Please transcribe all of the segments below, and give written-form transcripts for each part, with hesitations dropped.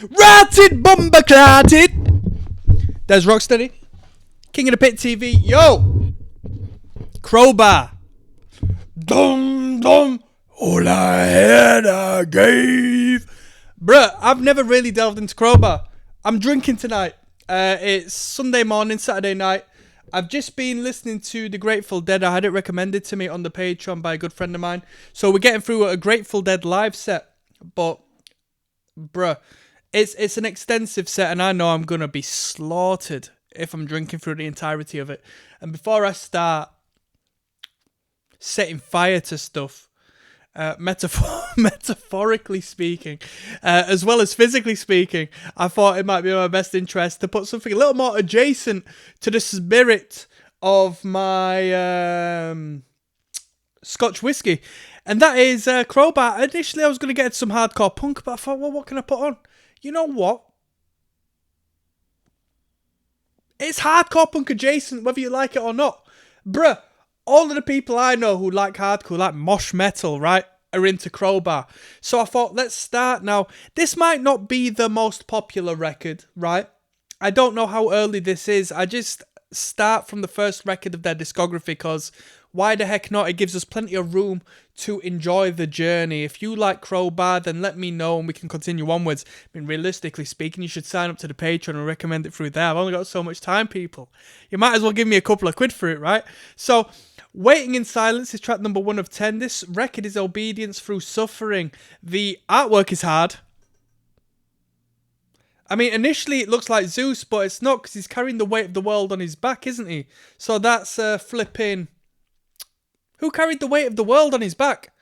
Ratted, bomber clatted. There's Rocksteady. King of the Pit TV. Yo. Crowbar. Dum dum. All I had I gave. Bruh, I've never really delved into Crowbar. I'm drinking tonight. It's Sunday morning, Saturday night. I've just been listening to The Grateful Dead. I had it recommended to me on the Patreon by a good friend of mine. So we're getting through a Grateful Dead live set. But, bruh, it's an extensive set, and I know I'm going to be slaughtered if I'm drinking through the entirety of it. And before I start setting fire to stuff, metaphorically speaking, as well as physically speaking, I thought it might be in my best interest to put something a little more adjacent to the spirit of my Scotch whiskey, and that is Crowbar. Initially, I was going to get some hardcore punk, but I thought, well, what can I put on? You know what? It's hardcore punk adjacent, whether you like it or not. Bruh, all of the people I know who like hardcore, like mosh metal, right, are into Crowbar. So I thought, let's start now. This might not be the most popular record, right? I don't know how early this is. I just start from the first record of their discography because why the heck not? It gives us plenty of room to enjoy the journey. If you like Crowbar, then let me know and we can continue onwards. I mean, realistically speaking, you should sign up to the Patreon and recommend it through there. I've only got so much time, people. You might as well give me a couple of quid for it, right? So, Waiting in Silence is track number 1 of 10. This record is Obedience Through Suffering. The artwork is hard. I mean, initially it looks like Zeus, but it's not because he's carrying the weight of the world on his back, isn't he? So that's flipping... Who carried the weight of the world on his back?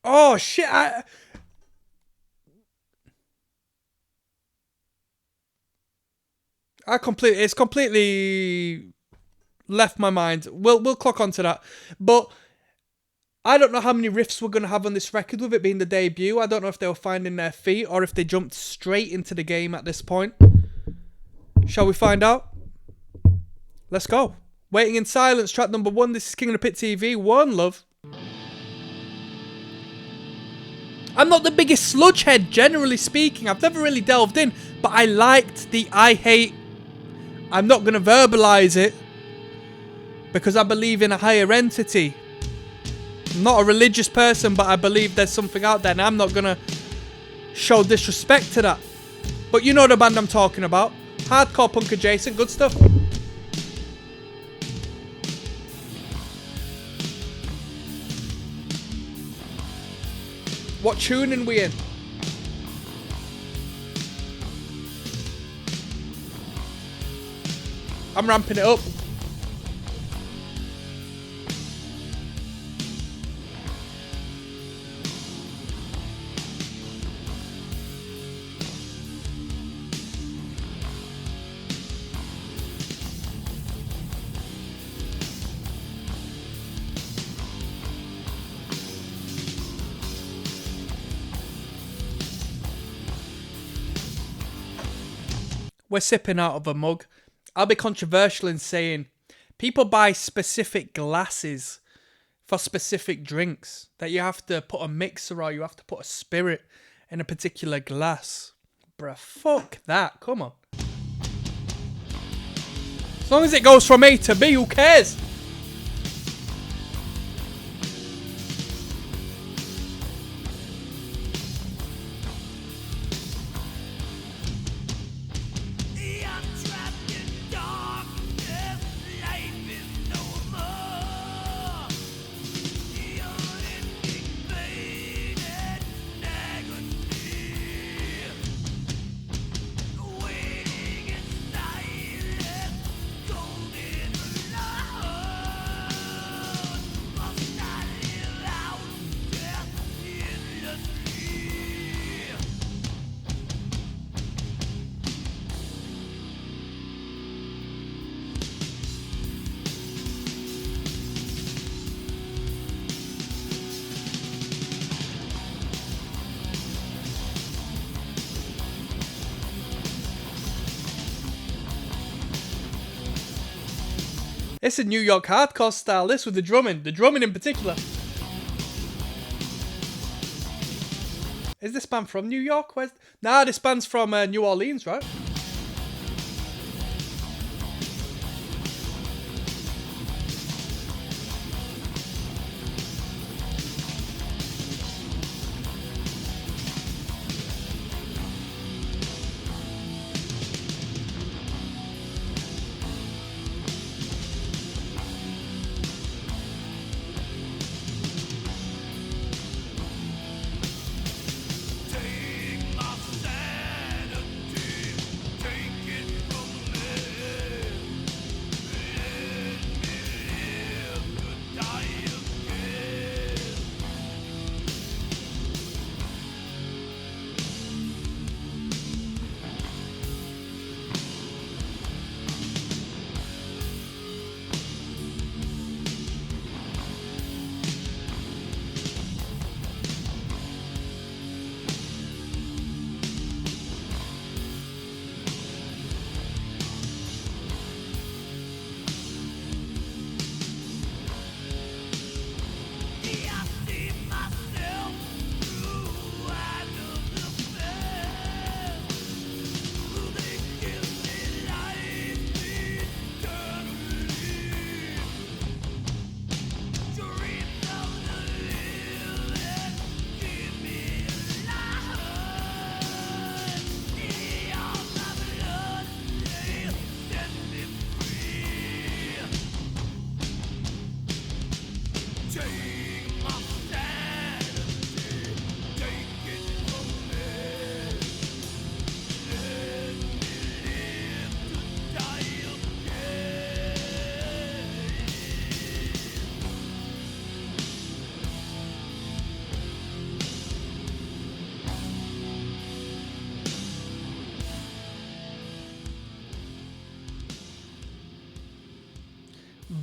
Oh, shit. It's completely left my mind. We'll clock onto that. But I don't know how many riffs we're going to have on this record with it being the debut. I don't know if they were finding their feet or if they jumped straight into the game at this point. Shall we find out? Let's go. Waiting in Silence, track number 1. This is King of the Pit TV. One love. I'm not the biggest sludge head, generally speaking. I've never really delved in, but I liked the I hate. I'm not going to verbalize it because I believe in a higher entity. I'm not a religious person, but I believe there's something out there, and I'm not going to show disrespect to that. But you know the band I'm talking about. Hardcore punk adjacent, good stuff. What tuning we in? I'm ramping it up. We're sipping out of a mug. I'll be controversial in saying people buy specific glasses for specific drinks that you have to put a mixer or you have to put a spirit in a particular glass. Bruh, fuck that. Come on. As long as it goes from A to B, who cares? It's a New York hardcore style, this with the drumming in particular. Is Is this band from New York? Nah, this band's from New Orleans, right?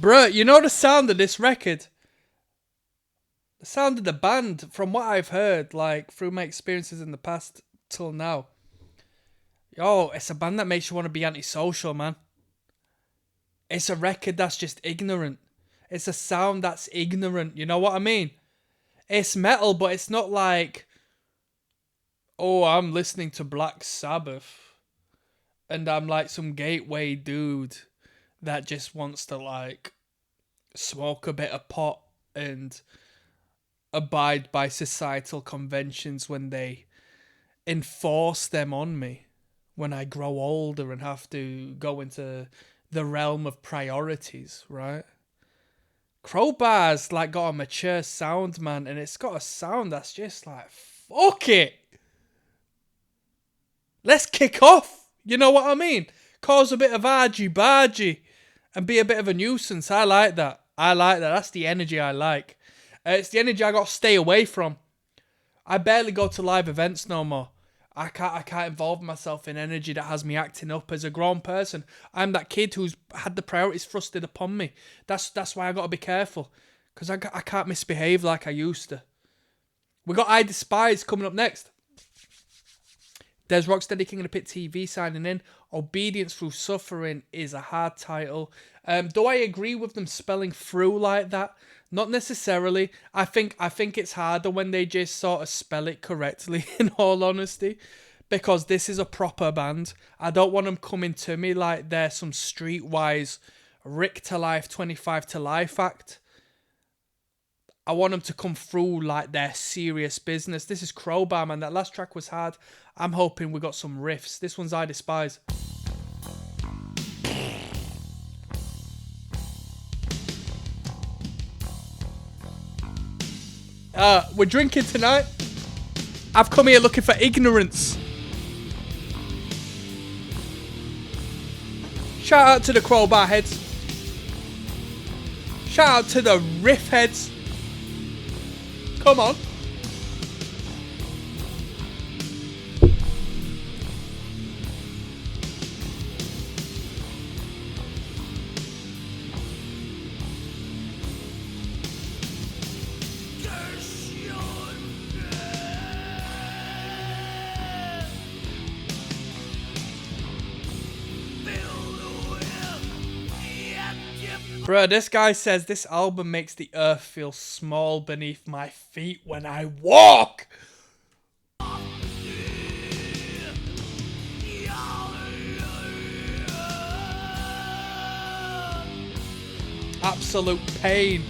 Bruh, you know the sound of this record? The sound of the band, from what I've heard, like, through my experiences in the past till now. Yo, it's a band that makes you want to be antisocial, man. It's a record that's just ignorant. It's a sound that's ignorant, you know what I mean? It's metal, but it's not like, oh, I'm listening to Black Sabbath, and I'm like some gateway dude that just wants to, like, smoke a bit of pot and abide by societal conventions when they enforce them on me when I grow older and have to go into the realm of priorities, right? Crowbar's like got a mature sound, man, and it's got a sound that's just like, fuck it. Let's kick off. You know what I mean? Cause a bit of argy-bargy and be a bit of a nuisance. I like that. That's the energy I like. It's the energy I got to stay away from. I barely go to live events no more. I can't involve myself in energy that has me acting up as a grown person. I'm that kid who's had the priorities thrusted upon me. That's why I got to be careful. Because I can't misbehave like I used to. We got I Despise coming up next. There's Rocksteady King of the Pit TV signing in. Obedience Through Suffering is a hard title. Do I agree with them spelling through like that? Not necessarily. I think it's harder when they just sort of spell it correctly, in all honesty. Because this is a proper band. I don't want them coming to me like they're some streetwise Rick to Life, 25 to Life act. I want them to come through like they're serious business. This is Crowbar, man. That last track was hard. I'm hoping we got some riffs. This one's I Despise. We're drinking tonight. I've come here looking for ignorance. Shout out to the Crowbar heads. Shout out to the riff heads. Come on. Bro, this guy says this album makes the earth feel small beneath my feet when I walk. absolute pain.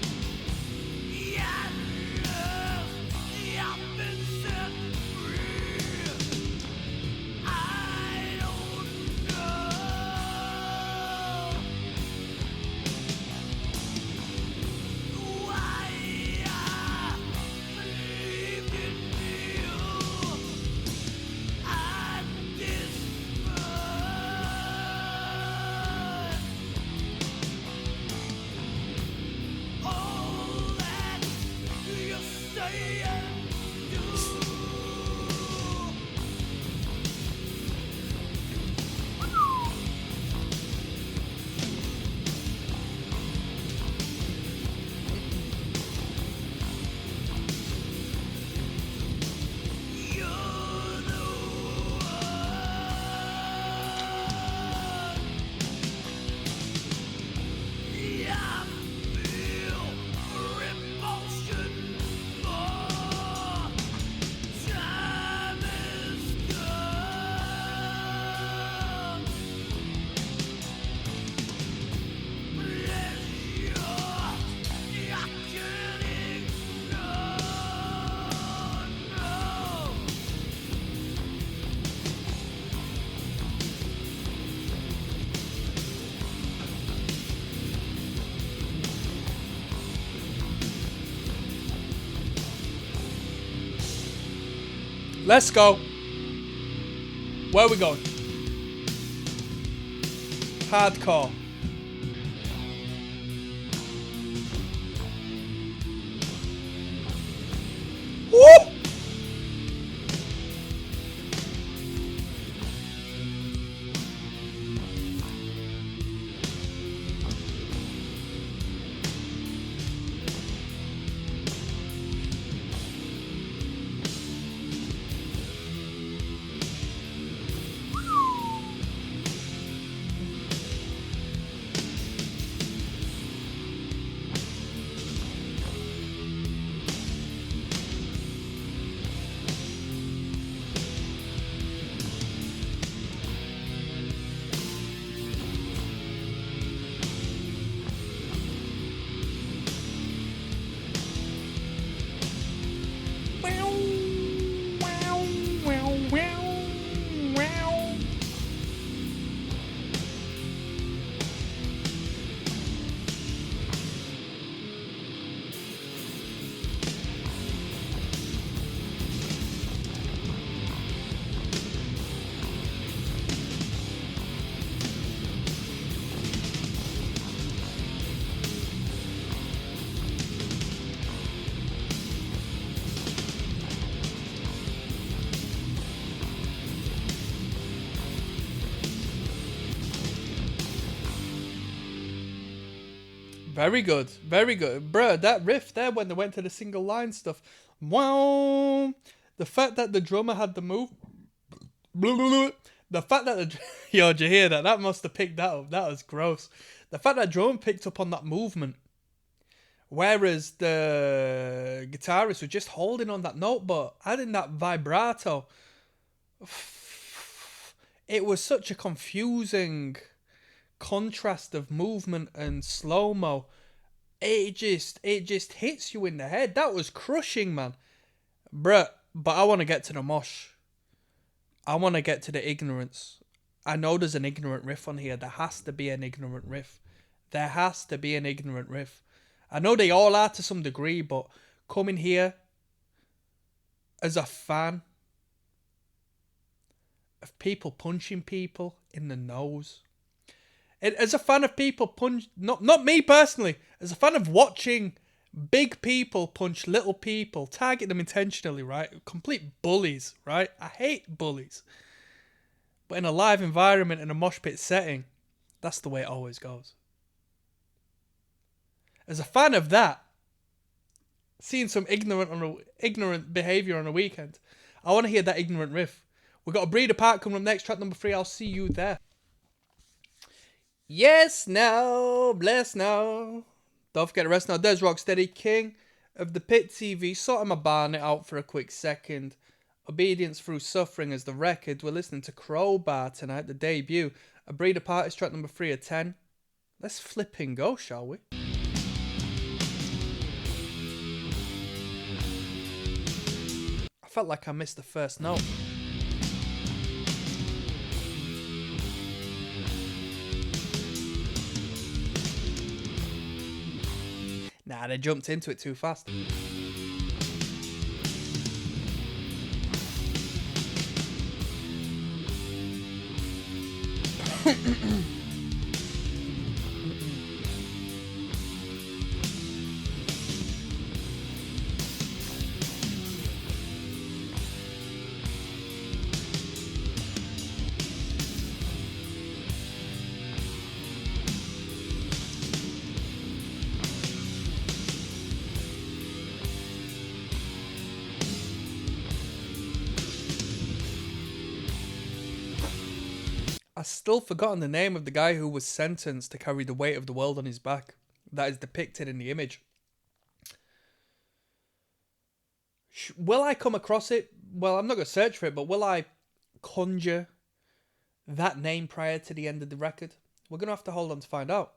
Let's go. Where are we going? Hardcore. Woo! Very good, very good. Bruh, that riff there when they went to the single line stuff. Wow. The fact that the drummer had the move. The fact that the... Yo, did you hear that? That must have picked that up. That was gross. The fact that drummer picked up on that movement. Whereas the guitarist was just holding on that note, but adding that vibrato. It was such a confusing contrast of movement and slow-mo. It just hits you in the head. That was crushing, man. Bruh, but I want to get to the mosh. I want to get to the ignorance. I know there's an ignorant riff on here. There has to be an ignorant riff. There has to be an ignorant riff. I know they all are to some degree, but coming here as a fan of people punching people in the nose, as a fan of people punch, not me personally, as a fan of watching big people punch little people, target them intentionally, right? Complete bullies, right? I hate bullies. But in a live environment, in a mosh pit setting, that's the way it always goes. As a fan of that, seeing some ignorant behaviour on a weekend, I want to hear that ignorant riff. We've got a Breed Apart coming up next, track number 3. I'll see you there. Yes, now, bless now. Don't forget the rest now. There's ROCKSTEADY, King of the Pit TV. Sort of my Barnet out for a quick second. Obedience Through Suffering as the record. We're listening to Crowbar tonight, the debut. A Breed Apart is track number 3 of 10. Let's flip and go, shall we? felt like I missed the first note. Nah, they jumped into it too fast. I've still forgotten the name of the guy who was sentenced to carry the weight of the world on his back. That is depicted in the image. Will I come across it? Well, I'm not going to search for it, but will I conjure that name prior to the end of the record? We're going to have to hold on to find out.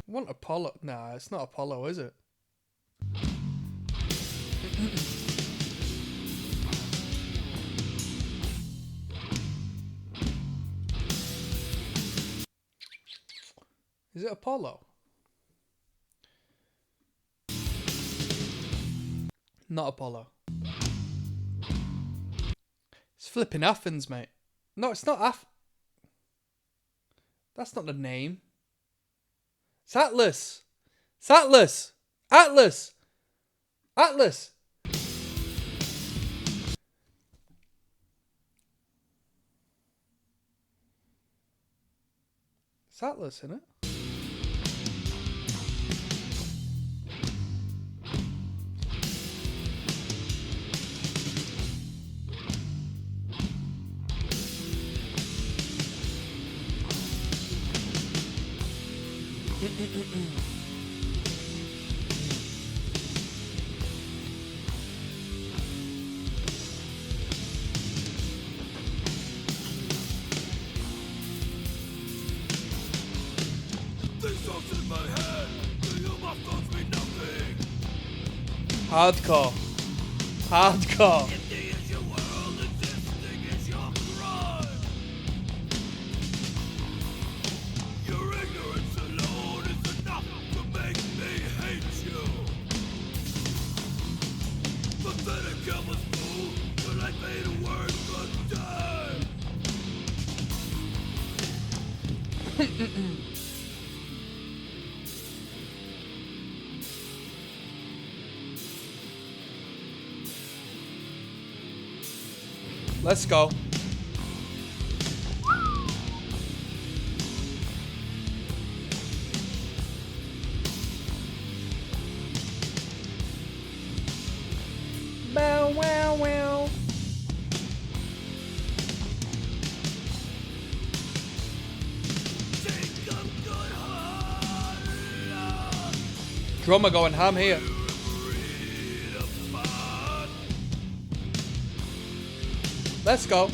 Want Apollo? Nah, it's not Apollo, is it? Is it Apollo? Not Apollo. It's flipping Athens, mate. No, it's not That's not the name. It's Atlas. It's Atlas. Atlas. Atlas. It's Atlas, isn't it? Hardcore. Hardcore. Let's go. Bow wow wow. Drummer going ham here. Let's go.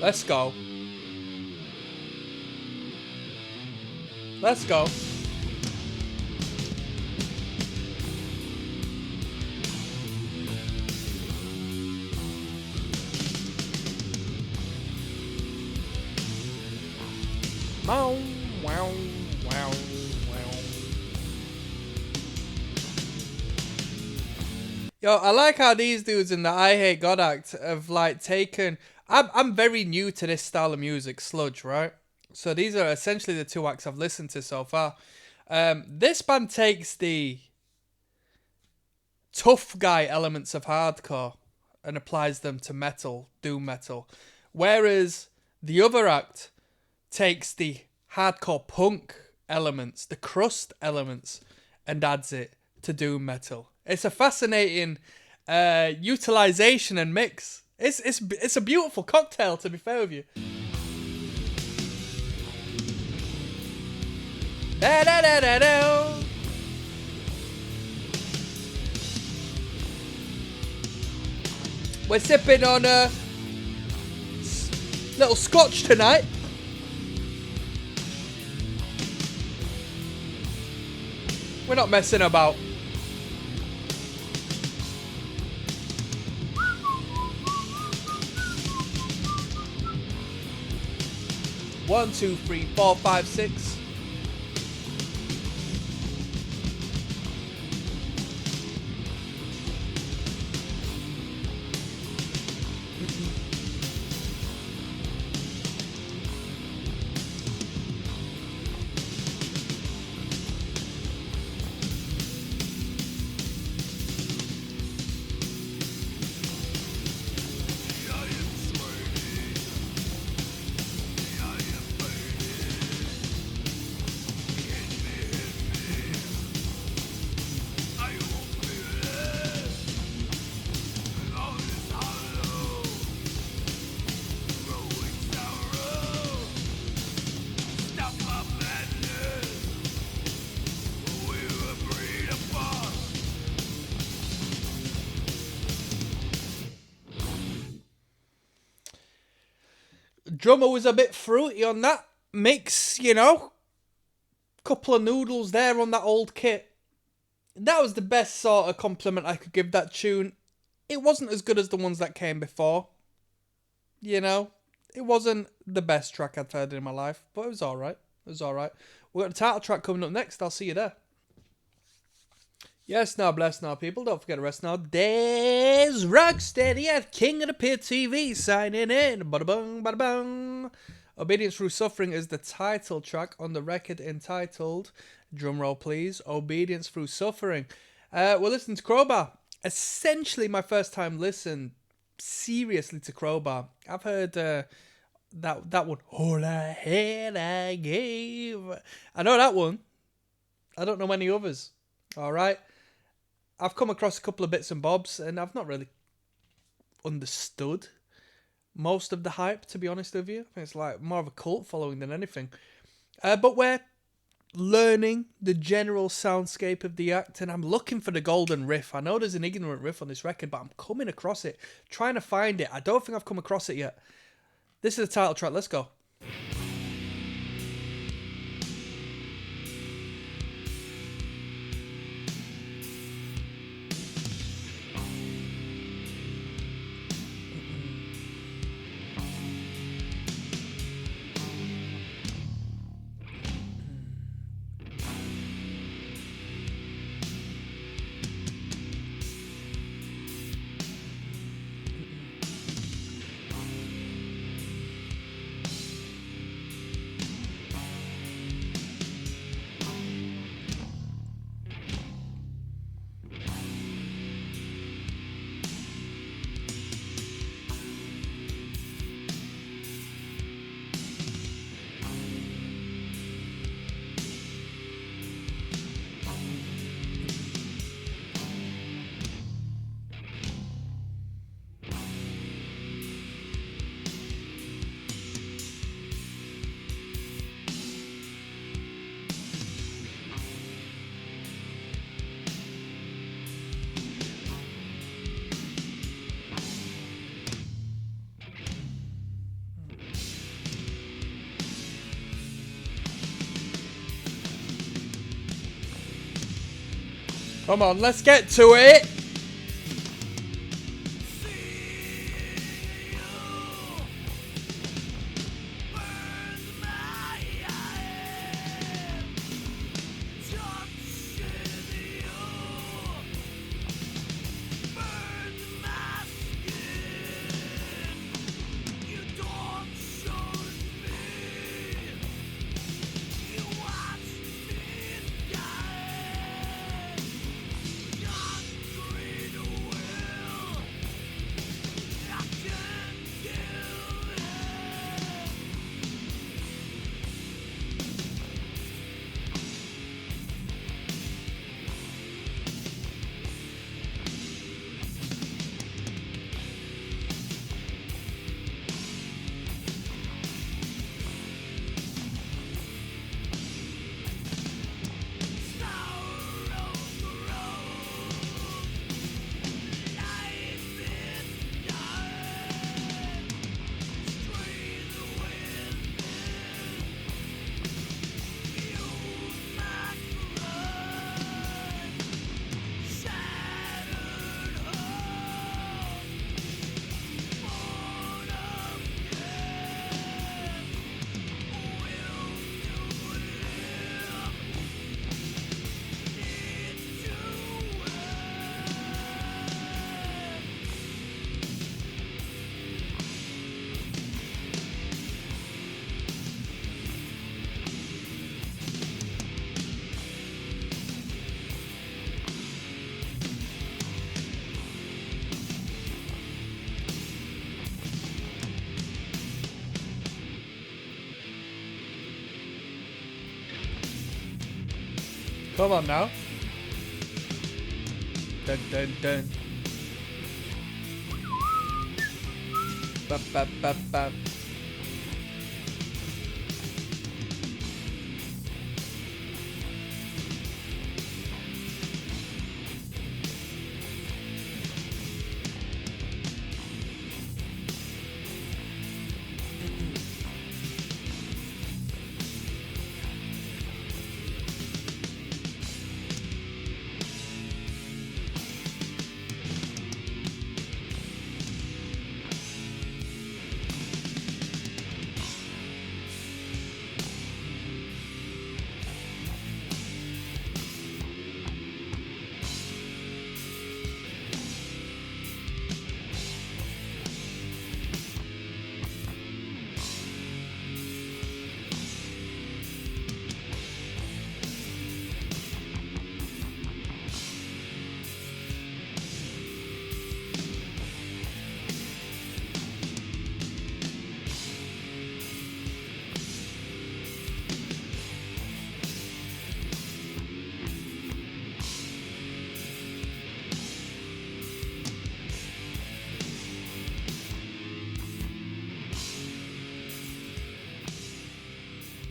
Let's go. Let's go. Wow, wow, wow, wow. Yo, I like how these dudes in the I Hate God Act have like taken I'm very new to this style of music, sludge, right? So these are essentially the two acts I've listened to so far. This band takes the tough guy elements of hardcore and applies them to metal, doom metal, whereas the other act takes the hardcore punk elements, the crust elements, and adds it to doom metal. It's a fascinating utilization and mix. It's a beautiful cocktail, to be fair with you. Da da da da da. We're sipping on a little scotch tonight. We're not messing about. One, two, three, four, five, six. Drummer was a bit fruity on that mix, you know. Couple of noodles there on that old kit. That was the best sort of compliment I could give that tune. It wasn't as good as the ones that came before. You know, it wasn't the best track I've heard in my life, but it was alright. It was alright. We've got the title track coming up next. I'll see you there. Yes, now bless now, people. Don't forget to rest now. There's Rocksteady at King of the Pit TV signing in. Bada bung, bada bung. Obedience Through Suffering is the title track on the record entitled, drumroll please, Obedience Through Suffering. We're listening to Crowbar. Essentially my first time listen seriously to Crowbar. I've heard that one, All I Had I Gave. I know that one. I don't know any others. Alright. I've come across a couple of bits and bobs and I've not really understood most of the hype, to be honest with you. I think it's like more of a cult following than anything. But we're learning the general soundscape of the act and I'm looking for the golden riff. I know there's an ignorant riff on this record, but I'm coming across it, trying to find it. I don't think I've come across it yet. This is the title track. Let's go. Come on, let's get to it. Come on now. Dun dun dun. Ba ba ba ba.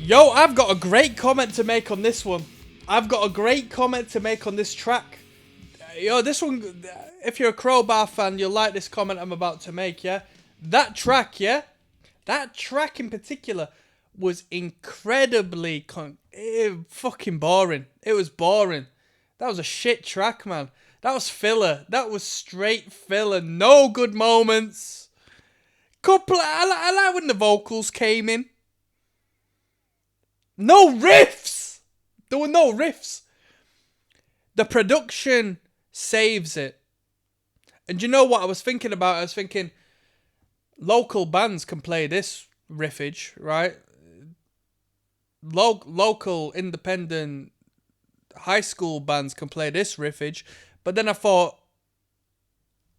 Yo, I've got a great comment to make on this one. I've got a great comment to make on this track. Yo, this one, if you're a Crowbar fan, you'll like this comment I'm about to make, yeah? That track, yeah? That track in particular was incredibly fucking boring. It was boring. That was a shit track, man. That was filler. That was straight filler. No good moments. I like when the vocals came in. No riffs! There were no riffs. The production saves it. And you know what I was thinking about? I was thinking, local bands can play this riffage, right? Local, independent, high school bands can play this riffage. But then I thought,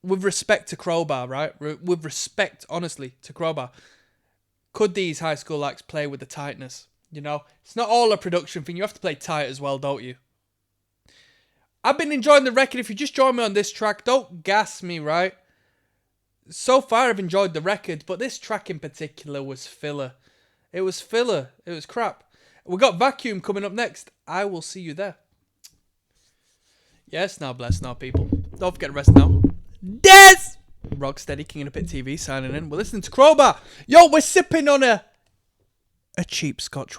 with respect to Crowbar, right? With respect, honestly, to Crowbar, could these high school acts play with the tightness? You know, it's not all a production thing. You have to play tight as well, don't you? I've been enjoying the record. If you just join me on this track, don't gas me, right? So far, I've enjoyed the record, but this track in particular was filler. It was filler. It was crap. We got Vacuum coming up next. I will see you there. Yes, now bless now, people. Don't forget to rest now. Des! Rocksteady, King of the Pit TV, signing in. We're listening to Crowbar. Yo, we're sipping on a cheap Scotch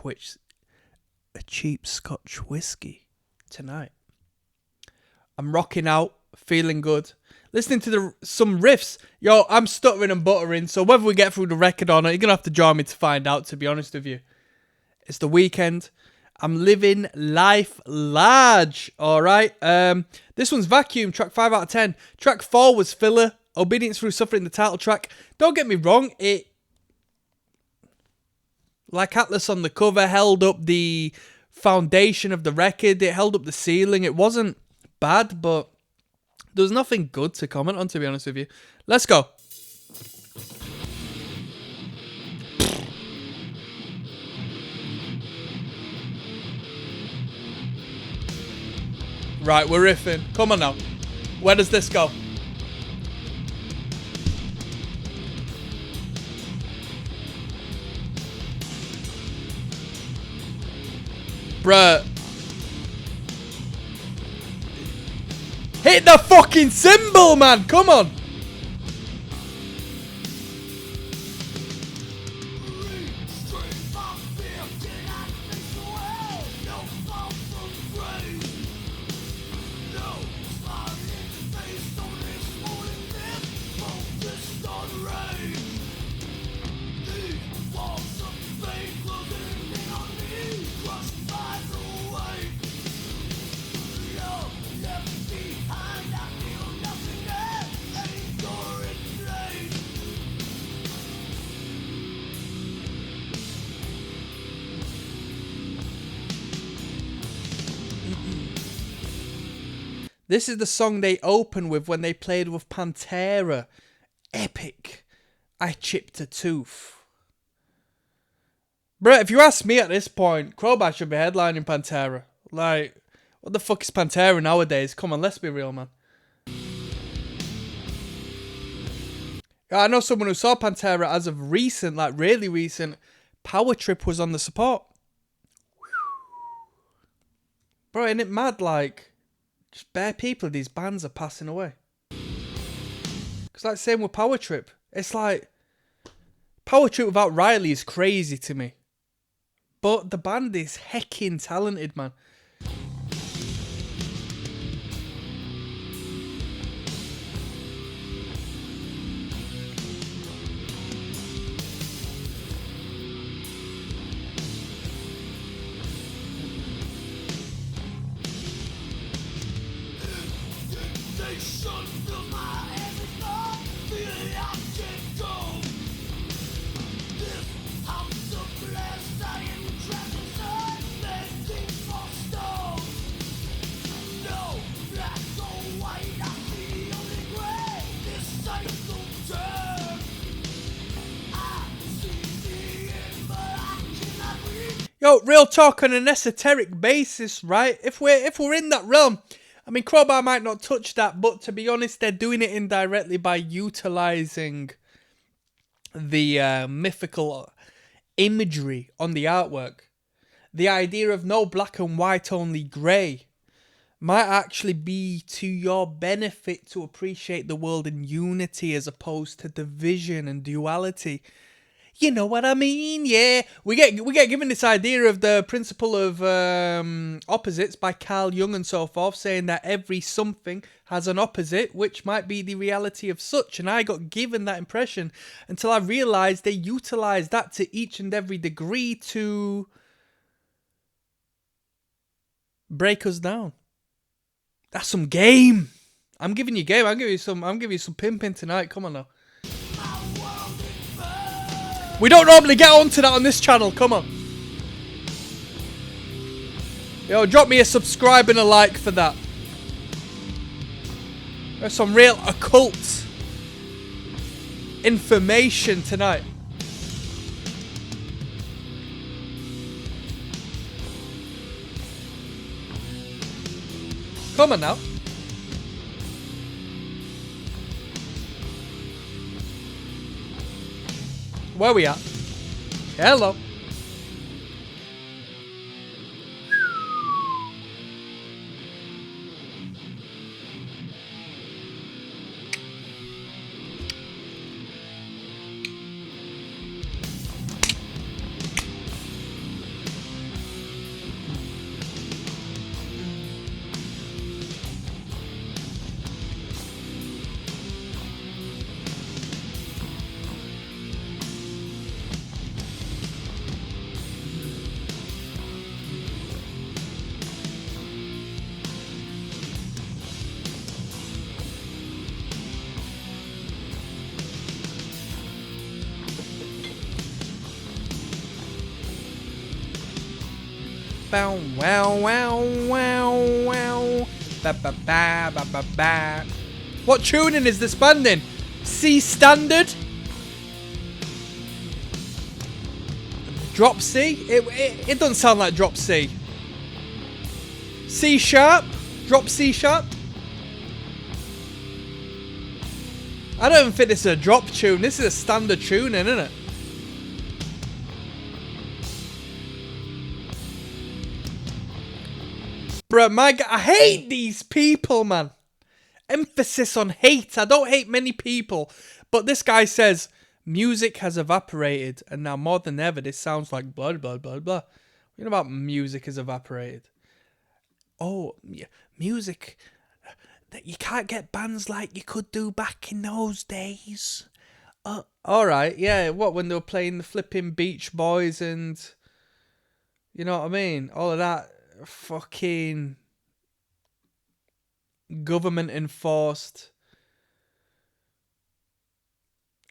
whiskey tonight. I'm rocking out, feeling good, listening to some riffs. Yo, I'm stuttering and buttering, so whether we get through the record or not, you're gonna have to join me to find out, to be honest with you. It's the weekend. I'm living life large, alright? This one's Vacuum, track 5 out of 10. Track 4 was filler, Obedience Through Suffering, the title track. Don't get me wrong, it, like Atlas on the cover, held up the foundation of the record. It held up the ceiling. It wasn't bad, but there was nothing good to comment on, to be honest with you. Let's go. Right, we're riffing. Come on now. Where does this go? Bruh. Hit the fucking cymbal, man. Come on. This is the song they open with when they played with Pantera. Epic. I chipped a tooth. Bruh, if you ask me at this point, Crowbar should be headlining Pantera. Like, What the fuck is Pantera nowadays? Come on, let's be real, man. I know someone who saw Pantera as of recent, like really recent. Power Trip was on the support. Bro, isn't it mad? Like, just bare people, these bands are passing away. It's like same with Power Trip. It's like, Power Trip without Riley is crazy to me. But the band is heckin' talented, man. Yo, real talk on an esoteric basis, right? If we're in that realm, I mean, Crowbar might not touch that, but to be honest, they're doing it indirectly by utilizing the mythical imagery on the artwork. The idea of no black and white, only grey, might actually be to your benefit to appreciate the world in unity as opposed to division and duality. You know what I mean? Yeah, we get given this idea of the principle of opposites by Carl Jung and so forth, saying that every something has an opposite, which might be the reality of such. And I got given that impression until I realised they utilised that to each and every degree to break us down. That's some game. I'm giving you game. I'm giving you some pimping tonight. Come on now. We don't normally get onto that on this channel. Come on. Yo, drop me a subscribe and a like for that. There's some real occult information tonight. Come on now. Where we at? Hello. Bow, wow, wow, wow, wow. Ba, ba, ba, ba, ba, ba. What tuning is this band in? C standard? Drop C? It doesn't sound like drop C. C sharp? Drop C sharp? I don't even think this is a drop tune. This is a standard tuning, isn't it? Bruh, my God, I hate these people, man. Emphasis on hate. I don't hate many people. But this guy says, music has evaporated. And now more than ever, this sounds like blah, blah, blah, blah. You know about music has evaporated? Oh, yeah, music. You can't get bands like you could do back in those days. Alright, yeah. What, when they were playing the flipping Beach Boys and... You know what I mean? All of that. Fucking government enforced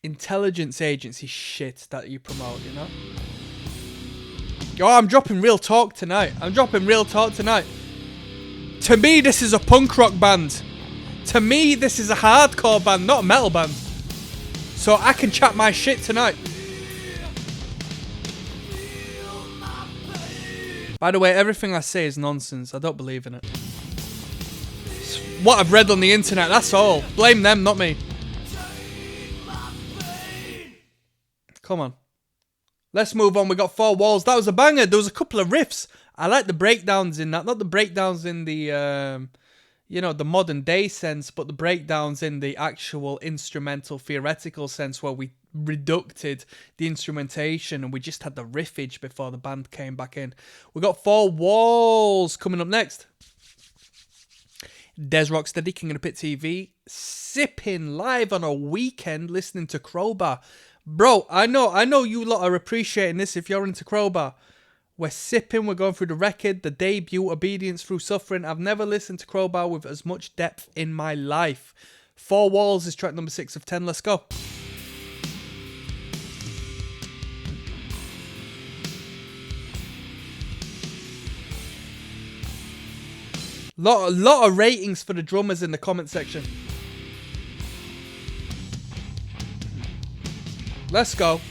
intelligence agency shit that you promote, you know? Yo, I'm dropping real talk tonight. To me, this is a punk rock band. To me, this is a hardcore band, not a metal band. So I can chat my shit tonight. By the way, everything I say is nonsense. I don't believe in it. what I've read on the internet, that's all. Blame them, not me. Come on. Let's move on. We got Four Walls. That was a banger. There was a couple of riffs. I like the breakdowns in that. Not the breakdowns in the, you know, the modern day sense, but the breakdowns in the actual instrumental, theoretical sense where we reducted the instrumentation and we just had the riffage before the band came back in. We got Four Walls coming up next. Des ROCKSTEADY, King of the Pit TV, sipping live on a weekend listening to Crowbar. Bro, I know you lot are appreciating this if you're into Crowbar. We're sipping, we're going through the record, the debut, Obedience Through Suffering. I've never listened to Crowbar with as much depth in my life. Four Walls is track number 6 of 10. Let's go. Lot of ratings for the drummers in the comment section. Let's go.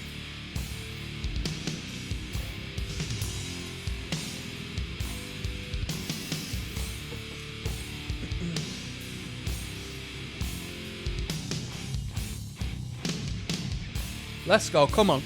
Let's go, come on.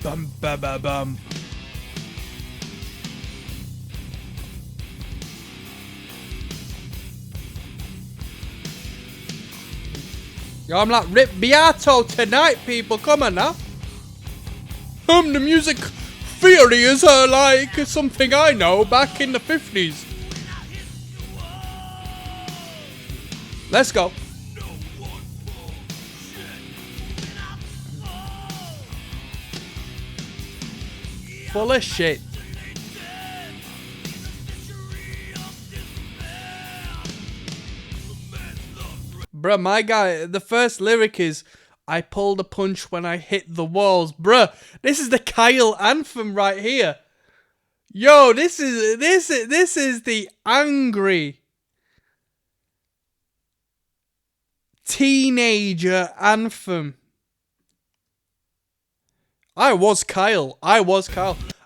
Bum ba ba bum. Yo, I'm like Rip Beato tonight, people. Come on now. The music theory is like something I know back in the 50s. Let's go. Full of shit. Bruh, my guy, the first lyric is, I pulled a punch when I hit the walls. Bruh, this is the Kyle anthem right here. Yo, this is the angry teenager anthem. I was Kyle. I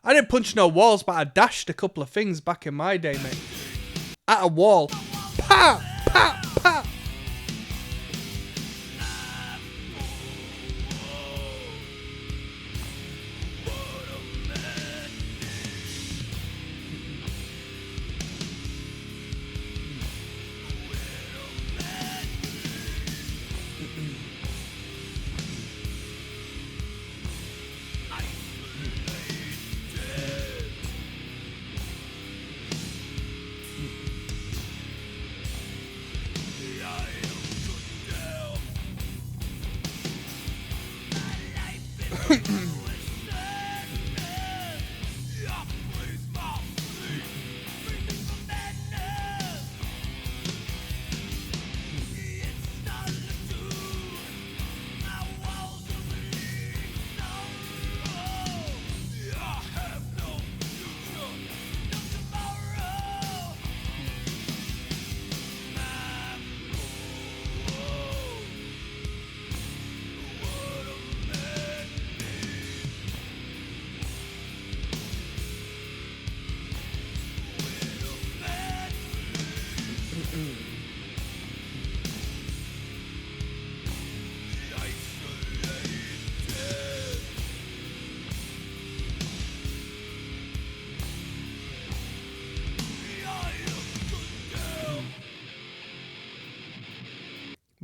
didn't punch no walls, but I dashed a couple of things back in my day, mate. At a wall. Pa! Pa! Pa!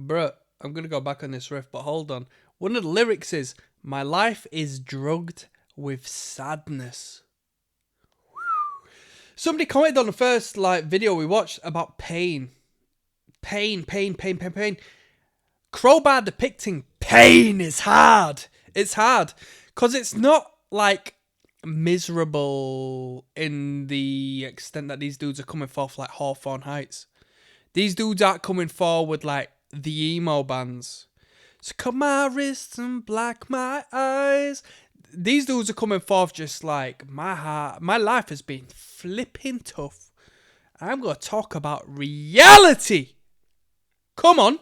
Bruh, I'm going to go back on this riff, but hold on. One of the lyrics is, my life is drugged with sadness. Somebody commented on the first video we watched about pain. Pain. Crowbar depicting pain is hard. It's hard. Because it's not miserable in the extent that these dudes are coming forth like Hawthorne Heights. These dudes aren't coming forward like the emo bands. So cut my wrists and black my eyes. These dudes are coming forth just like, my heart, my life has been flipping tough. I'm going to talk about reality. Come on.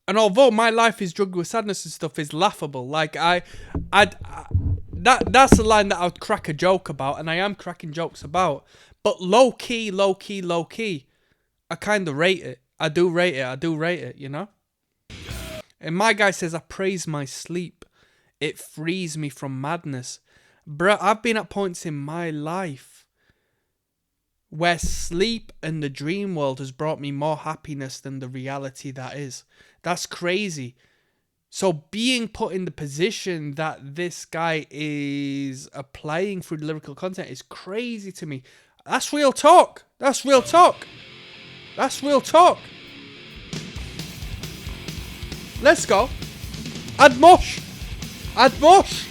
And although my life is drugged with sadness and stuff is laughable, that's a line that I would crack a joke about, and I am cracking jokes about. But low key, I kind of rate it. I do rate it, you know? And my guy says, I praise my sleep. It frees me from madness. Bruh, I've been at points in my life where sleep and the dream world has brought me more happiness than the reality that is. That's crazy. So being put in the position that this guy is applying through the lyrical content is crazy to me. That's real talk. That's real talk. That's real talk. Let's go. Add mosh. Add mosh.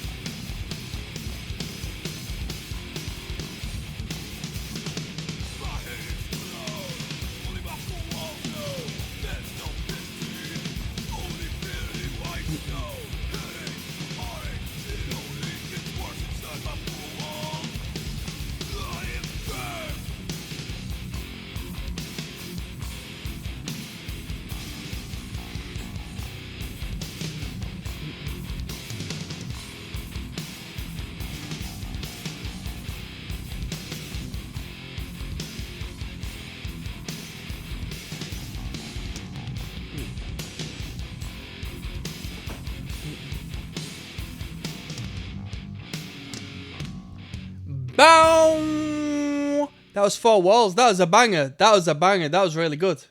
Bow! That was 4 walls. That was a banger. That was really good.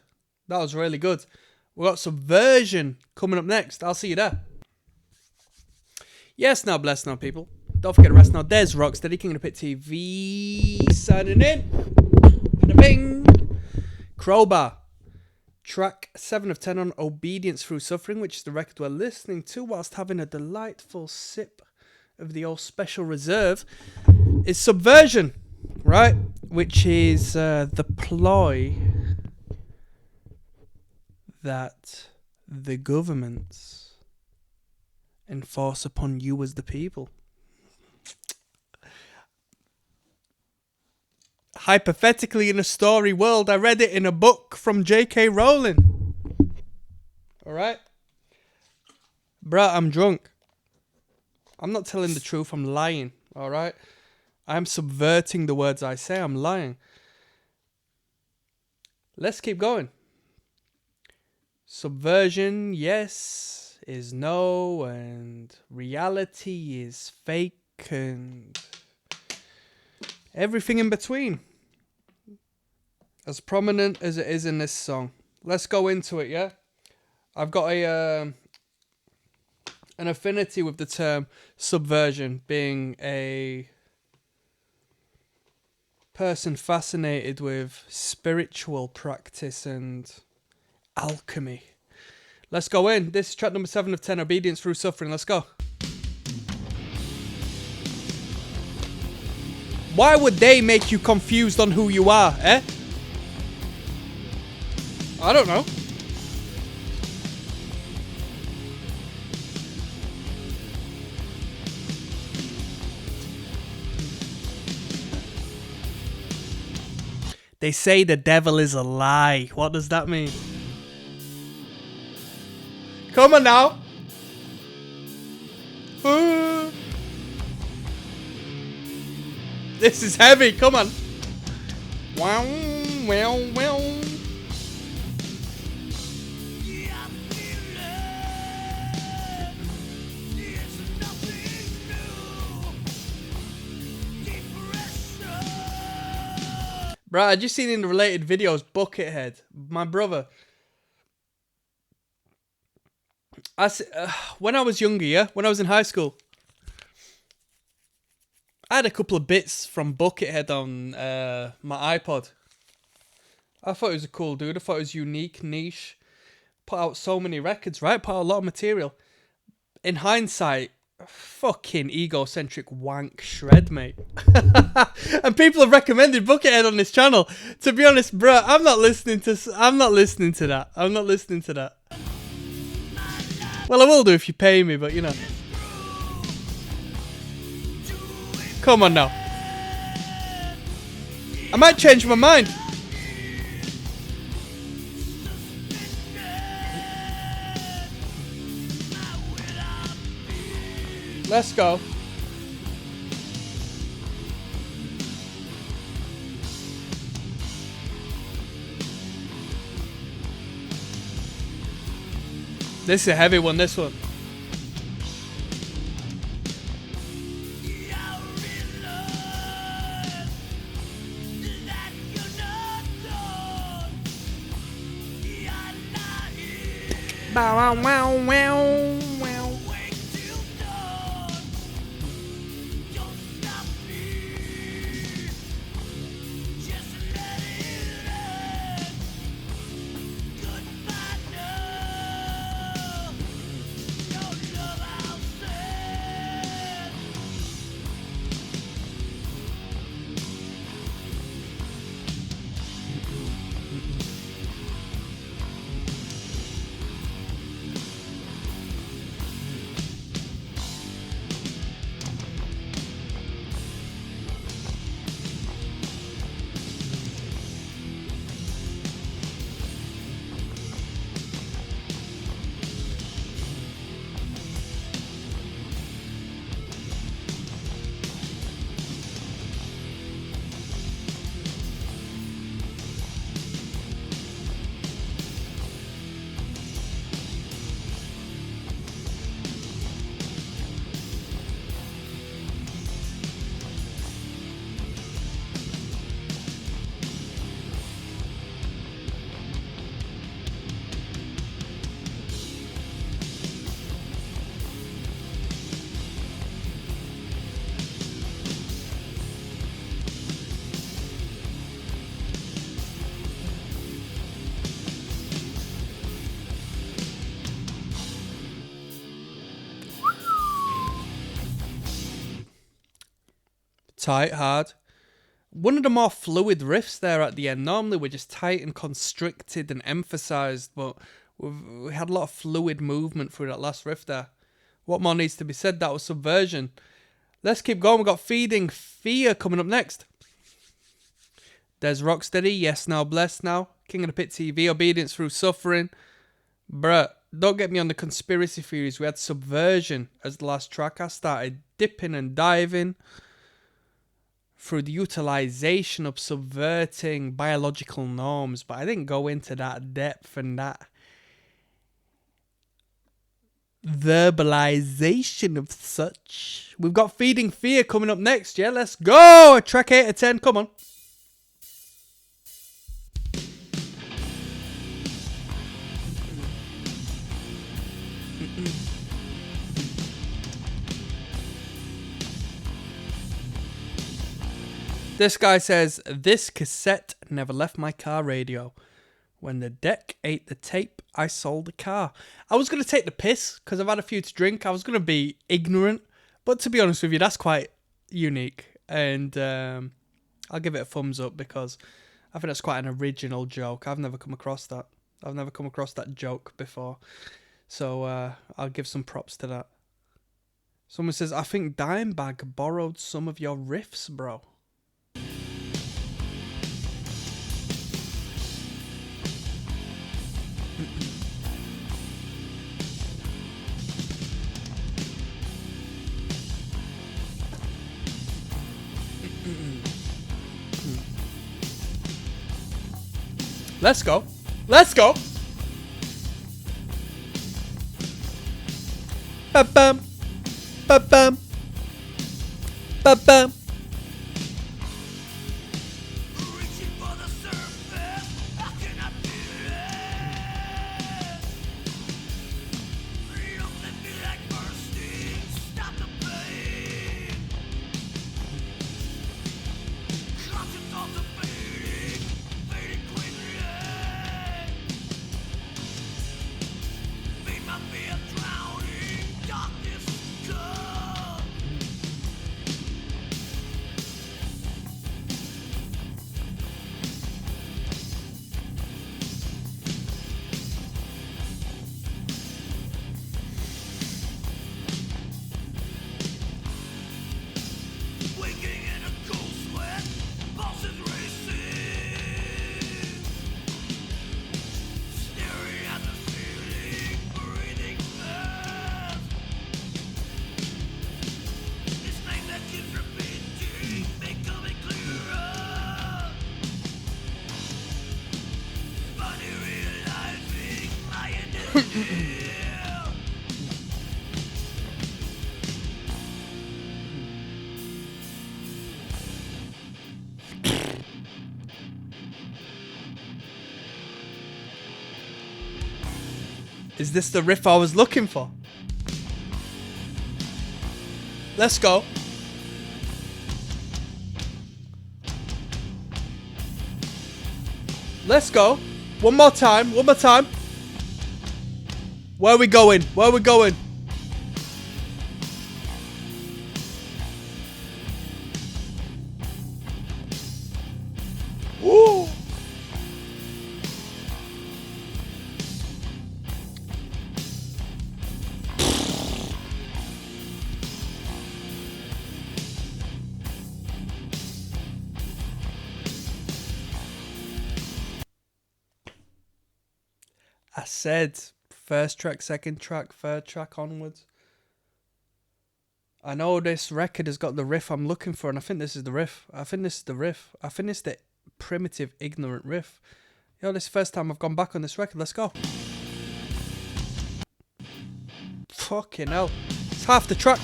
We got Subversion coming up next. I'll see you there. Yes, now bless now, people. Don't forget to rest now. There's Rocksteady, King of the Pit TV, signing in. Bing. Crowbar. Track 7 of 10 on Obedience Through Suffering, which is the record we're listening to whilst having a delightful sip of the old Special Reserve, is Subversion, right? Which is the ploy that the governments enforce upon you as the people. Hypothetically, in a story world, I read it in a book from J.K. Rowling. Alright? Bruh, I'm drunk. I'm not telling the truth, I'm lying. Alright? I'm subverting the words I say, I'm lying. Let's keep going. Subversion, yes, is no, and reality is fake, and everything in between. As prominent as it is in this song. Let's go into it, yeah? I've got an affinity with the term subversion, being a person fascinated with spiritual practice and alchemy. Let's go in. This is track number 7 of 10, Obedience Through Suffering. Let's go. Why would they make you confused on who you are, eh? I don't know. They say the devil is a lie. What does that mean? Come on now. This is heavy. Come on. Wow, wow, wow. Right, I just seen in the related videos, Buckethead, my brother. When I was younger, yeah, when I was in high school, I had a couple of bits from Buckethead on my iPod. I thought he was a cool dude. I thought he was unique, niche. Put out so many records, right? Put out a lot of material. In hindsight, fucking egocentric wank shred, mate. And people have recommended Buckethead on this channel. To be honest, bro, I'm not listening to that. I'm not listening to that. Well, I will do if you pay me, but you know. Come on now. I might change my mind. Let's go. This is a heavy one, this one. Bow wow wow wow wow. Tight, hard. One of the more fluid riffs there at the end. Normally we're just tight and constricted and emphasised, but we had a lot of fluid movement through that last riff there. What more needs to be said? That was Subversion. Let's keep going. We've got Feeding Fear coming up next. There's Rocksteady, Yes Now, Blessed Now, King of the Pit TV, Obedience Through Suffering. Bruh, don't get me on the conspiracy theories. We had Subversion as the last track. I started dipping and diving through the utilization of subverting biological norms, but I didn't go into that depth and that verbalization of such. We've got Feeding Fear coming up next, yeah? Let's go! Track 8 of 10, come on. This guy says, this cassette never left my car radio. When the deck ate the tape, I sold the car. I was going to take the piss because I've had a few to drink. I was going to be ignorant. But to be honest with you, that's quite unique. And I'll give it a thumbs up because I think that's quite an original joke. I've never come across that. I've never come across that joke before. So I'll give some props to that. Someone says, I think Dimebag borrowed some of your riffs, bro. Let's go. Let's go. Ba-bum. Ba-bum. Ba-bum. Is this the riff I was looking for? Let's go. Let's go. One more time. One more time. Where are we going? Where are we going? Woo! I said first track, second track, third track onwards. I know this record has got the riff I'm looking for, and I think this is the riff. I think this is the riff. I think it's the primitive, ignorant riff. Yo, this is the first time I've gone back on this record. Let's go. Fucking hell. It's half the track.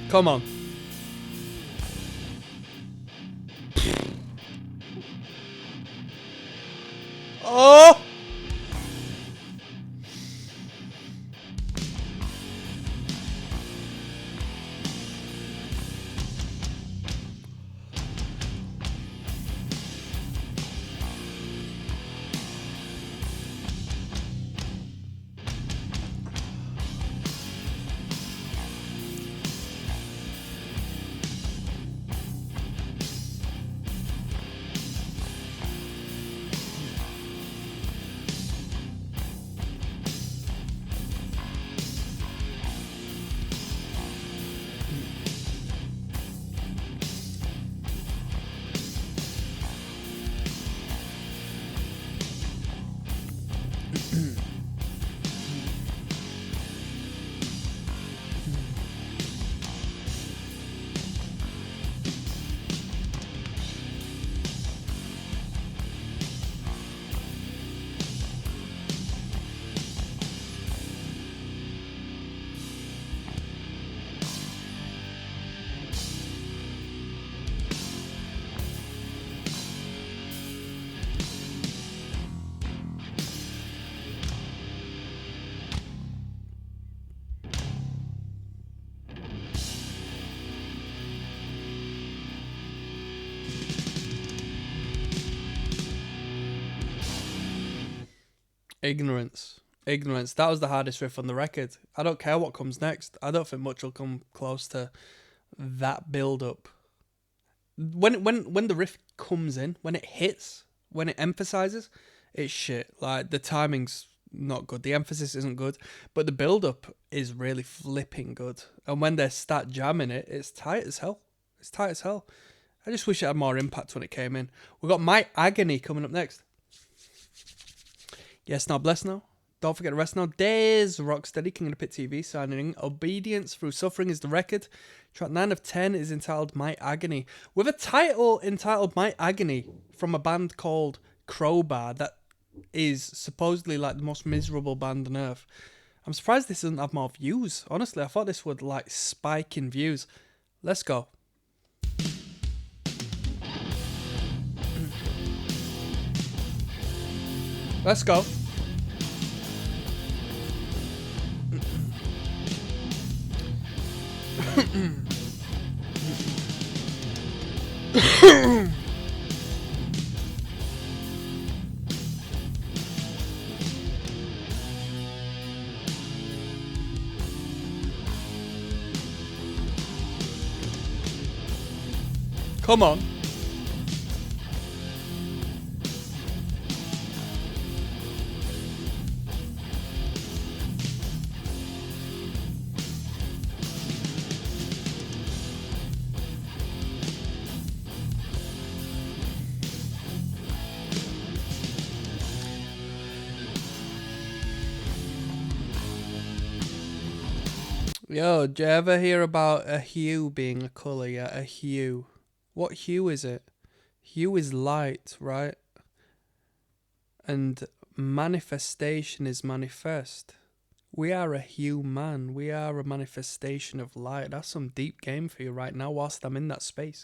Come on. Oh! Ignorance. Ignorance. That was the hardest riff on the record. I don't care what comes next. I don't think much will come close to that build up. When the riff comes in, when it hits, when it emphasizes, it's shit. Like, the timing's not good. The emphasis isn't good. But the build up is really flipping good. And when they start jamming it, it's tight as hell. It's tight as hell. I just wish it had more impact when it came in. We've got My Agony coming up next. Yes, now bless now. Don't forget to rest now. There's Rocksteady, King of the Pit TV, signing in. Obedience Through Suffering is the record. Track 9 of 10 is entitled My Agony. With a title entitled My Agony from a band called Crowbar that is supposedly like the most miserable band on earth. I'm surprised this doesn't have more views. Honestly, I thought this would like spike in views. Let's go. Let's go. Come on. Yo, do you ever hear about a hue being a colour? Yeah, a hue. What hue is it? Hue is light, right? And manifestation is manifest. We are a hue man. We are a manifestation of light. That's some deep game for you right now whilst I'm in that space.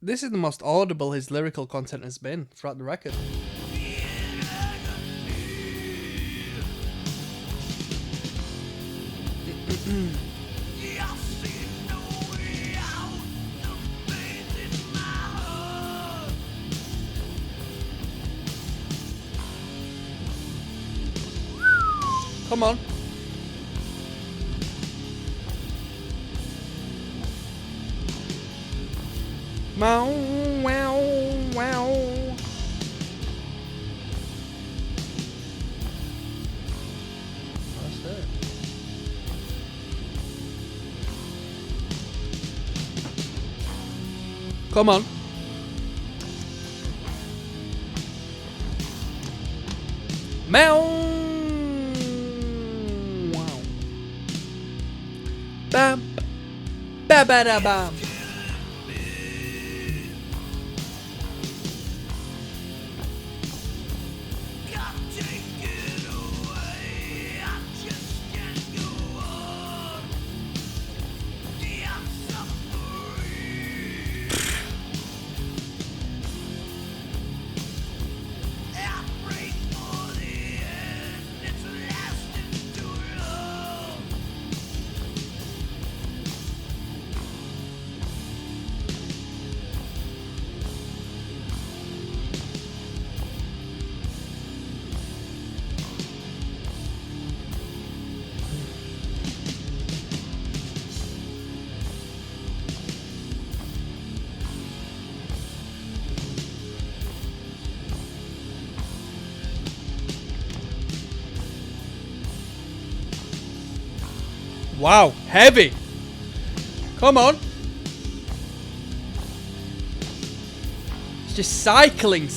This is the most audible his lyrical content has been throughout the record. Come on. Wow, wow, wow. That's it. Come on. Meow. Wow. Bam. Ba ba da bam. Wow, heavy. Come on. It's just cycling.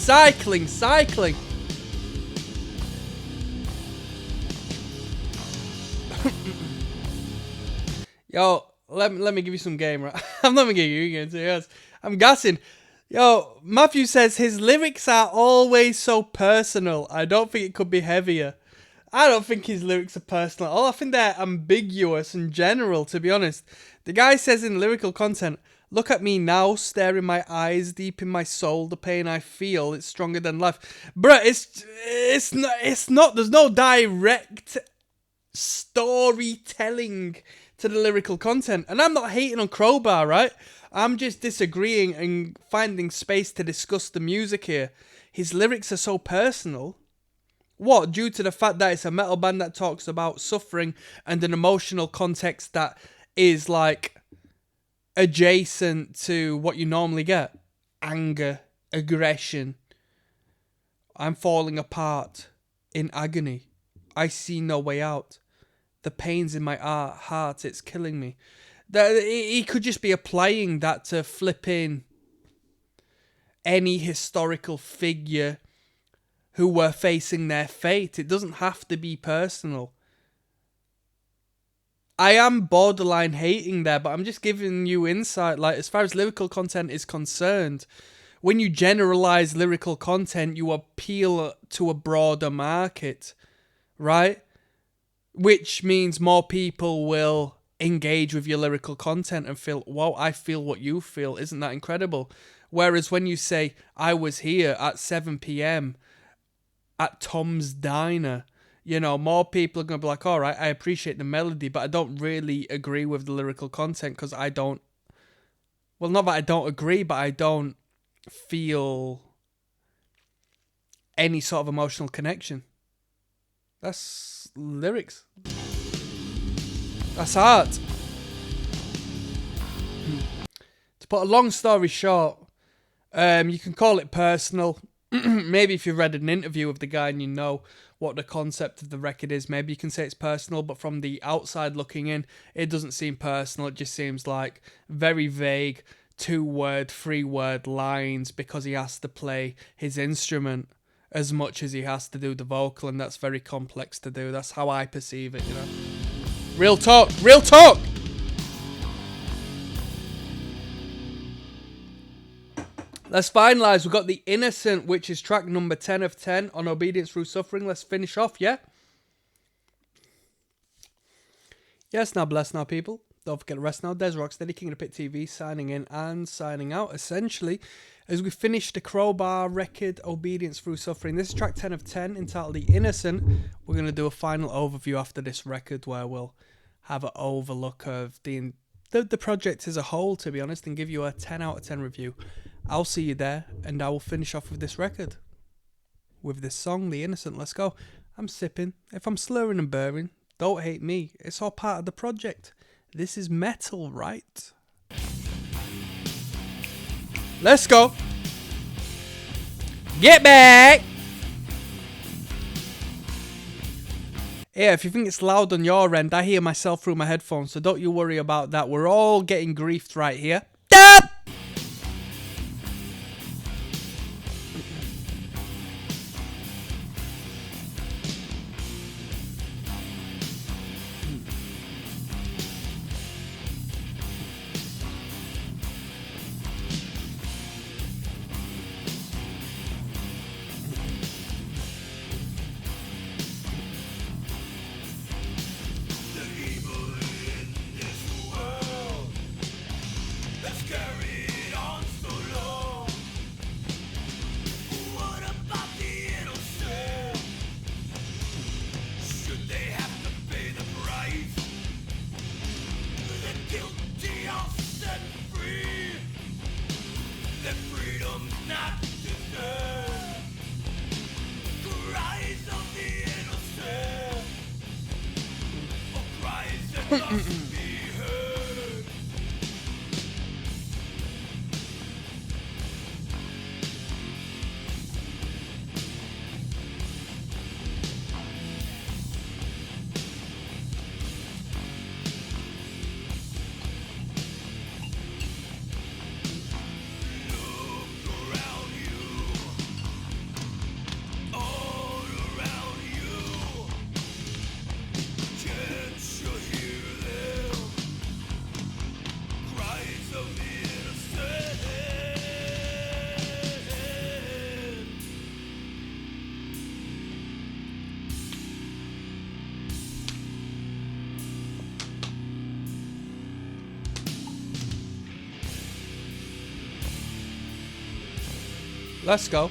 Yo, let me give you some game, right? I'm not gonna give you game, serious. I'm gassing. Yo, Matthew says his lyrics are always so personal. I don't think it could be heavier. I don't think his lyrics are personal at all. I think they're ambiguous and general, to be honest. The guy says in lyrical content, look at me now, staring my eyes deep in my soul. The pain I feel, it's stronger than life. Bruh, it's not, there's no direct storytelling to the lyrical content. And I'm not hating on Crowbar, right? I'm just disagreeing and finding space to discuss the music here. His lyrics are so personal. What? Due to the fact that it's a metal band that talks about suffering and an emotional context that is like adjacent to what you normally get. Anger, aggression. I'm falling apart in agony. I see no way out. The pain's in my heart, it's killing me. He could just be applying that to flip in any historical figure who were facing their fate. It doesn't have to be personal. I am borderline hating there, but I'm just giving you insight. Like, as far as lyrical content is concerned, when you generalize lyrical content, you appeal to a broader market, right? which means more people will engage with your lyrical content and feel, wow, I feel what you feel. Isn't that incredible? Whereas when you say, I was here at 7 p.m. at Tom's Diner, you know, more people are going to be like, all right, I appreciate the melody, but I don't really agree with the lyrical content because I don't, well, not that I don't agree, but I don't feel any sort of emotional connection. That's lyrics. That's art. To put a long story short, you can call it personal. Maybe if you've read an interview of the guy and you know what the concept of the record is, maybe you can say it's personal, but from the outside looking in, it doesn't seem personal. It just seems like very vague 2-word, 3-word lines because he has to play his instrument as much as he has to do the vocal, and that's very complex to do. That's how I perceive it, you know. Real talk, real talk! Let's finalise. We've got The Innocent, which is track number 10 of 10 on Obedience Through Suffering. Let's finish off, yeah? Yes, now bless now, people. Don't forget to rest now. Des Rocksteady, King of the Pit TV, signing in and signing out, essentially, as we finish the Crowbar record, Obedience Through Suffering. This is track 10 of 10, entitled The Innocent. We're going to do a final overview after this record, where we'll have an overlook of the project as a whole, to be honest, and give you a 10 out of 10 review. I'll see you there, and I will finish off with this record. With this song, The Innocent. Let's go. I'm sipping. If I'm slurring and burring, don't hate me. It's all part of the project. This is metal, right? Let's go. Get back. Yeah, if you think it's loud on your end, I hear myself through my headphones, so don't you worry about that. We're all getting griefed right here. Dab! Let's go.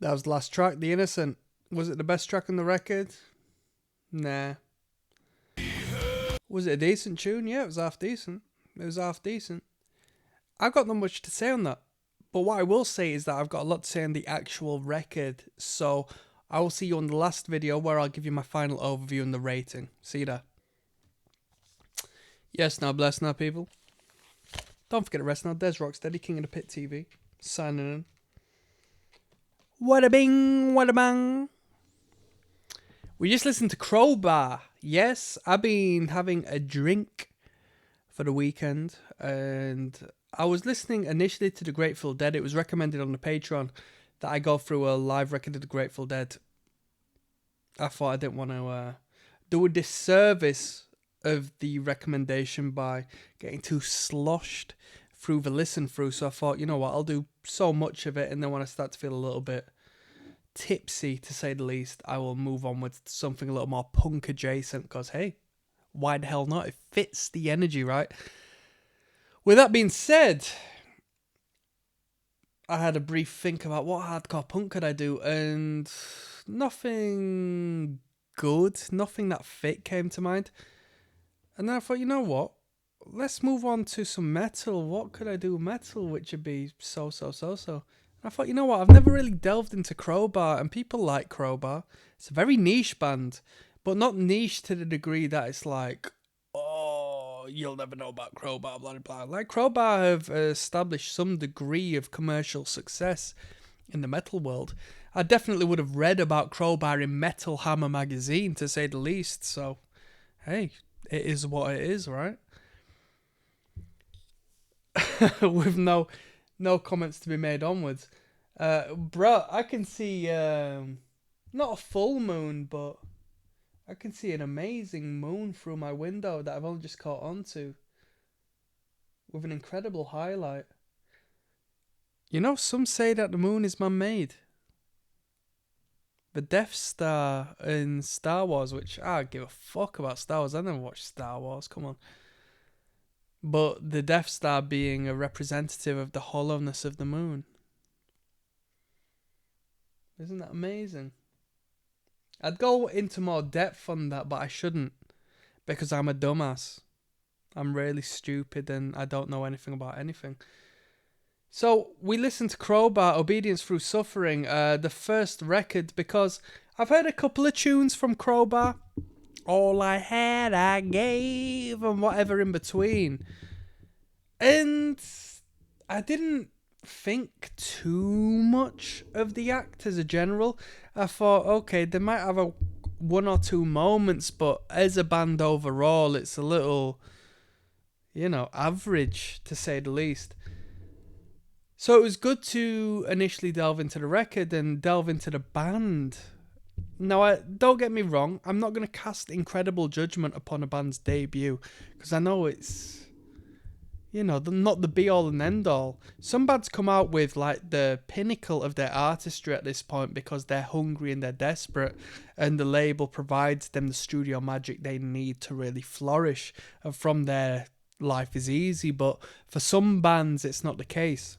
That was the last track, The Innocent. Was it the best track on the record? Nah. Was it a decent tune? Yeah, it was half decent. I've got not much to say on that. But what I will say is that I've got a lot to say on the actual record. So I will see you on the last video where I'll give you my final overview and the rating. See you there. Yes, now bless now, people. Don't forget to rest now. There's ROCKSTEADY, King of the Pit TV, signing in. What a bing, what a bang. We just listened to Crowbar. Yes, I've been having a drink for the weekend, and I was listening initially to the Grateful Dead. It was recommended on the Patreon that I go through a live record of the Grateful Dead. I thought I didn't want to do a disservice of the recommendation by getting too sloshed through the listen through. So I thought, you know what, I'll do so much of it, and then when I start to feel a little bit tipsy, to say the least, I will move on with something a little more punk adjacent, because hey, why the hell not? It fits the energy, right? With that being said, I had a brief think about what hardcore punk could I do, and nothing good, nothing that fit came to mind. And then I thought, you know what? Let's move on to some metal. What could I do metal which would be so. And I thought, you know what? I've never really delved into Crowbar, and people like Crowbar. It's a very niche band, but not niche to the degree that it's like, oh, you'll never know about Crowbar, blah, blah, blah. Like, Crowbar have established some degree of commercial success in the metal world. I definitely would have read about Crowbar in Metal Hammer magazine, to say the least. So, hey, it is what it is, right? With no comments to be made onwards. Bruh, I can see, not a full moon, but I can see an amazing moon through my window that I've only just caught onto, with an incredible highlight. You know, some say that the moon is man-made. The Death Star in Star Wars, which I give a fuck about Star Wars. I never watched Star Wars, come on. But the Death Star being a representative of the hollowness of the moon. Isn't that amazing? I'd go into more depth on that, but I shouldn't, because I'm a dumbass. I'm really stupid and I don't know anything about anything. So we listened to Crowbar, Obedience Through Suffering, the first record, because I've heard a couple of tunes from Crowbar. All I had, I gave, and whatever in between. And I didn't think too much of the act as a general. I thought, okay, they might have a one or two moments, but as a band overall, it's a little, average, to say the least. So it was good to initially delve into the record and delve into the band. Now, don't get me wrong, I'm not going to cast incredible judgment upon a band's debut, because I know it's, not the be-all and end-all. Some bands come out with, like, the pinnacle of their artistry at this point because they're hungry and they're desperate, and the label provides them the studio magic they need to really flourish, and from there, life is easy. But for some bands, it's not the case.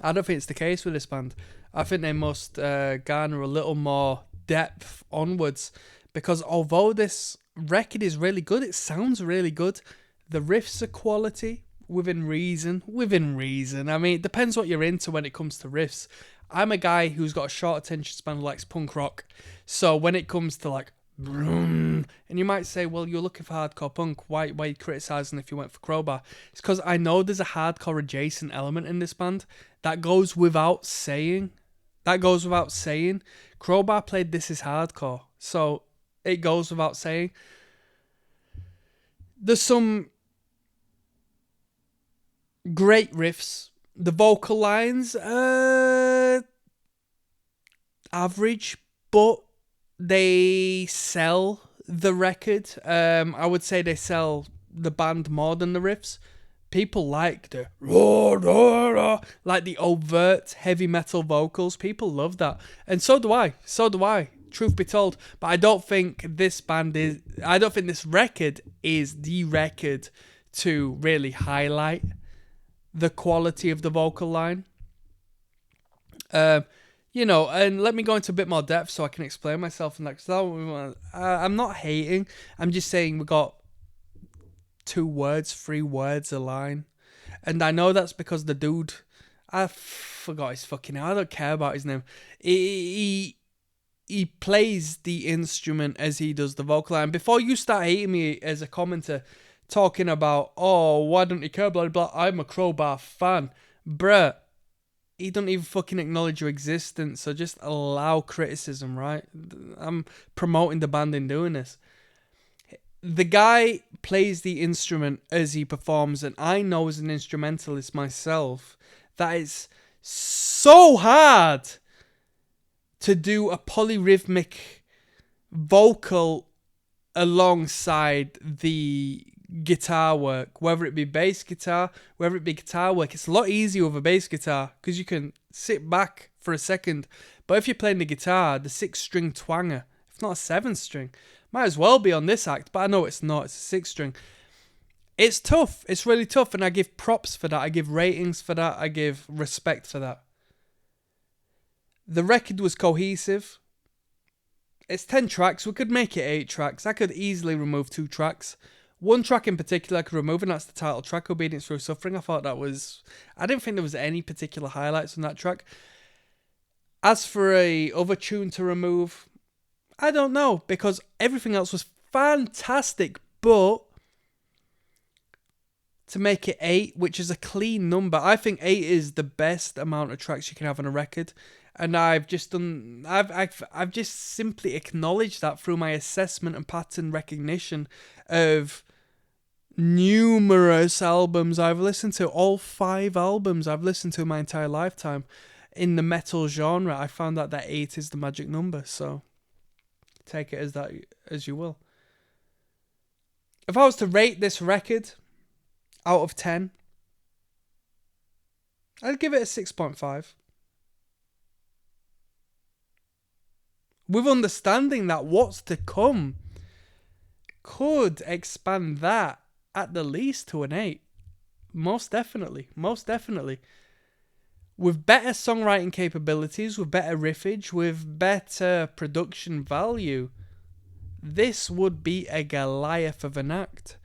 I don't think it's the case with this band. I think they must garner a little more depth onwards, because although this record is really good, it sounds really good. The riffs are quality, within reason. I mean, it depends what you're into when it comes to riffs. I'm a guy who's got a short attention span who likes punk rock, so when it comes to like and you might say, well, you're looking for hardcore punk, why are you criticising if you went for Crowbar? It's because I know there's a hardcore adjacent element in this band. That goes without saying. Crowbar played This Is Hardcore, so it goes without saying. There's some great riffs. The vocal lines, average, but they sell the record. I would say they sell the band more than the riffs. People like the like the overt heavy metal vocals. People love that, and so do I. Truth be told, but I don't think this record is the record to really highlight the quality of the vocal line. You know, and let me go into a bit more depth so I can explain myself. And I'm not hating. I'm just saying we got 3 words a line. And I know that's because the dude, I forgot his fucking name. I don't care about his name. He plays the instrument as he does the vocal line. Before you start hating me as a commenter, talking about, oh, why don't you care, blah, blah, blah, I'm a Crowbar fan. Bruh, he don't even fucking acknowledge your existence, so just allow criticism, right? I'm promoting the band in doing this. The guy plays the instrument as he performs, and I know as an instrumentalist myself that it's so hard to do a polyrhythmic vocal alongside the guitar work, whether it be bass guitar, whether it be guitar work. It's a lot easier with a bass guitar because you can sit back for a second. But if you're playing the guitar, the 6-string twanger, if not a 7-string, might as well be on this act, but I know it's not. It's a 6-string. It's tough. It's really tough, and I give props for that. I give ratings for that. I give respect for that. The record was cohesive. It's 10 tracks. We could make it 8 tracks. I could easily remove 2 tracks. One track in particular I could remove, and that's the title track, Obedience Through Suffering. I didn't think there was any particular highlights on that track. As for a other tune to remove, I don't know, because everything else was fantastic, but to make it 8, which is a clean number, I think 8 is the best amount of tracks you can have on a record. And I've just simply acknowledged that through my assessment and pattern recognition of numerous albums I've listened to. All 5 albums I've listened to in my entire lifetime in the metal genre. I found that 8 is the magic number. So take it as you will. If I was to rate this record out of 10, I'd give it a 6.5. With understanding that what's to come could expand that at the least to an 8. Most definitely. Most definitely. With better songwriting capabilities, with better riffage, with better production value, this would be a Goliath of an act.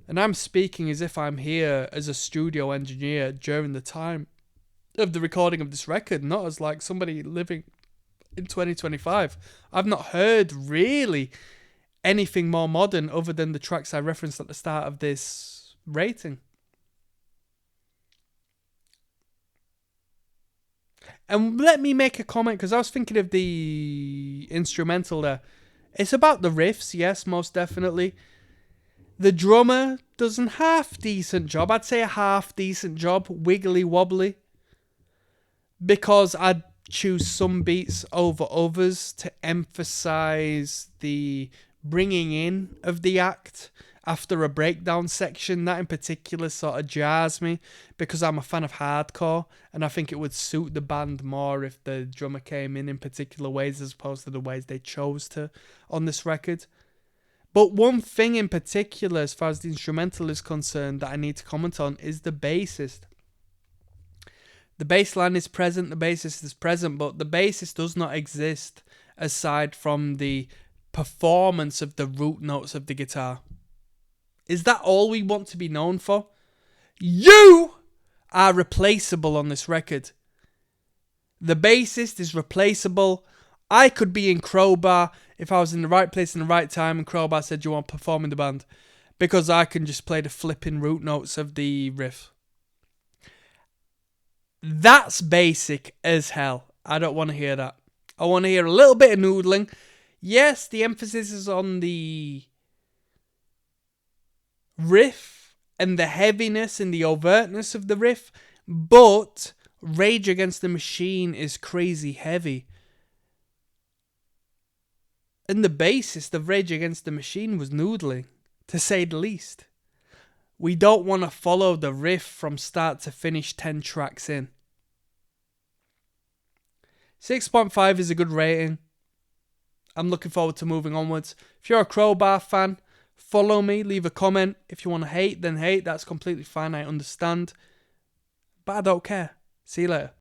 And I'm speaking as if I'm here as a studio engineer during the time of the recording of this record, not as like somebody living in 2025. I've not heard really anything more modern other than the tracks I referenced at the start of this rating. And let me make a comment, because I was thinking of the instrumental there. It's about the riffs, yes, most definitely. The drummer does a half-decent job. I'd say a half-decent job, wiggly wobbly. Because I'd choose some beats over others to emphasize the bringing in of the act after a breakdown section. That in particular sort of jars me because I'm a fan of hardcore, and I think it would suit the band more if the drummer came in particular ways as opposed to the ways they chose to on this record. But one thing in particular as far as the instrumental is concerned that I need to comment on is the bassist. The bass line is present, the bassist is present, but the bassist does not exist aside from the performance of the root notes of the guitar. Is that all we want to be known for? You are replaceable on this record. The bassist is replaceable. I could be in Crowbar if I was in the right place in the right time and Crowbar said, "You want to perform in the band?" Because I can just play the flipping root notes of the riff. That's basic as hell. I don't want to hear that. I want to hear a little bit of noodling. Yes, the emphasis is on the riff and the heaviness and the overtness of the riff, but Rage Against the Machine is crazy heavy. And the bassist of Rage Against the Machine was noodling, to say the least. We don't want to follow the riff from start to finish 10 tracks in. 6.5 is a good rating. I'm looking forward to moving onwards. If you're a Crowbar fan, follow me, leave a comment. If you want to hate, then hate. That's completely fine, I understand. But I don't care. See you later.